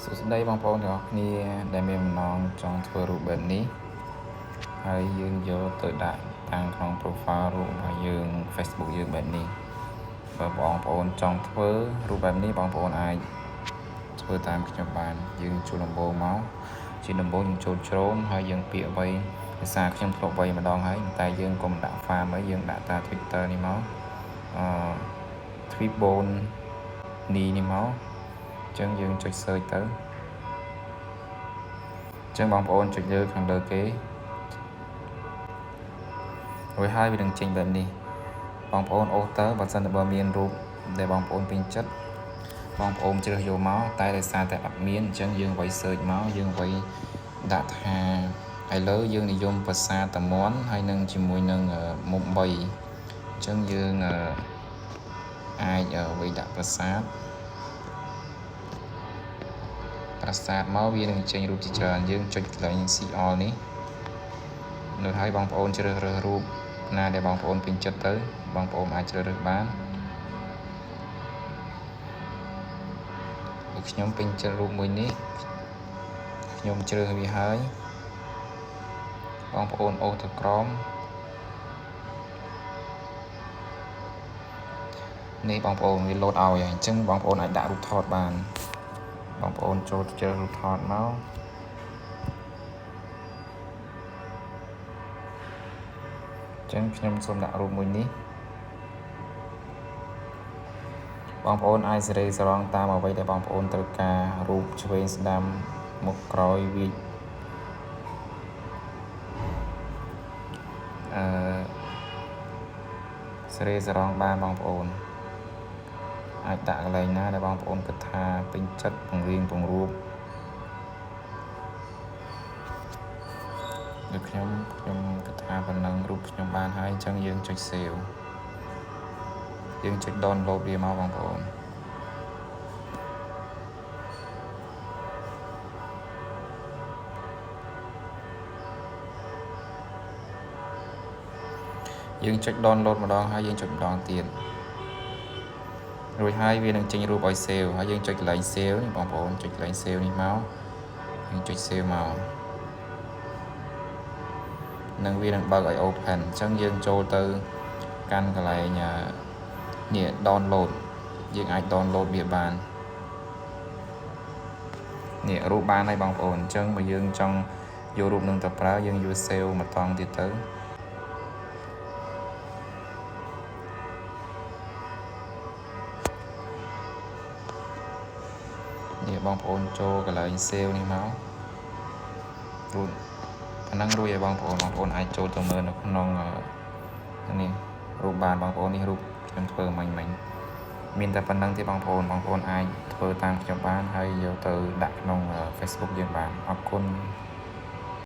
សួស្តីបងប្អូនទាំងអស់គ្នាដែលមានបំណងចង់ធ្វើរូបបែបនេះហើយយើងយកទៅដាក់តាំងក្នុង profile រូបរបស់យើង Facebook យើងបែបនេះបើបងប្អូនចង់ធ្វើរូបបែបនេះបងប្អូនអាចធ្វើតាមខ្ញុំបានយើងចូលដំបូងមកជាដំបូងយើងចូលជ្រោមហើយយើងពាក្យអ្វីភាសាខ្ញុំធ្លាប់ໄວម្ដងហើយតែយើងកុំដាក់ farm អីយើងដាក់តា Twitter នេះមកTribone នេះមកអញ្ចឹងយើងចុច search ទៅអញ្ចឹងបងប្អូនចុចលើខាងលើគេរួចហើយវានឹងចេញបែបនេះបងប្អូនអូសទៅបើសិនបើមានរូបដែលបងប្អូនពេញចិត្តបងប្អូនជ្រើសយកមកតែដោយសារតែអត់មានអញ្ចឹងយើងវាយ search មកយើងវាយដាក់ថាឥឡូវយើងនិយមភាសាតមន់ហើយនឹងជាមួយនឹងមុំ3អញ្ចឹងយើងអាចវាយដាក់ប្រាសាទមកវានឹងចេញរូបជាច្រើនយើងចុចកន្លែង see all នេះនៅហើយបងប្អូនជ្រើសរើសរូបណាដែលបងប្អូនពេញចិត្តទៅបងប្អូនអាចជ្រើសរើសបានខ្ញុំពេញចិត្តរូបមួយនេះខ្ញុំជ្រើសវាហើយបងប្អូនអូសទៅក្រោមនេះបងប្អូនវាលោតឲ្យហើយអញ្ចឹងបងប្អូនអាចដាក់រូបថតបានបងប្អូនចូលជ្រើសរូបថតមកអញ្ចឹងខ្ញុំសូមដាក់រូបមួយនេះបងប្អូនអាចសេរីសរងតាមអ្វីដែលបងប្អូនត្រូវការរូបឆ្វេងស្ដាំមុខក្រោយវាសេរីសរងបានបងប្អូនអាចដាក់កន្លែងណាដែលបងប្អូនគិតថាពេញចិត្តពង្រៀងពង្រួបដូចខ្ញុំគិតថាប៉ុណ្ណឹងរូបខ្ញុំបានហើយអញ្ចឹងយើងចុច save យើងចុច download វាមកបងប្អូនយើងចុច download ម្ដងហើយយើងចុចម្ដងទៀតរួចហើយវានឹងចេញរូបឲ្យ save ហើយយើងចុចកន្លែង save នេះបងប្អូនចុចកន្លែង save នេះមកយើងចុច save មកនឹងវានឹងបើកឲ្យ open អញ្ចឹងយើងចូលទៅកាន់កន្លែងនេះ download យើងអាច download វាបាននេះរូបបានហើយបងប្អូនអញ្ចឹងបើយើងចង់យករូបនឹងទៅប្រើយើងយក save មកតង់ទៀតទៅនេះបងប្អូនចូលកន្លែង save នេះមករួចប៉ុណ្ណឹងរួចហើយបងប្អូនអាចចូលទៅមើលនៅក្នុងនេះរូបបានបងប្អូននេះរូបខ្ញុំធ្វើមិញមានតែប៉ុណ្ណឹងទេបងប្អូនអាចធ្វើតាមខ្ញុំបានហើយយកទៅដាក់ក្នុង Facebook យើងបានអរគុណ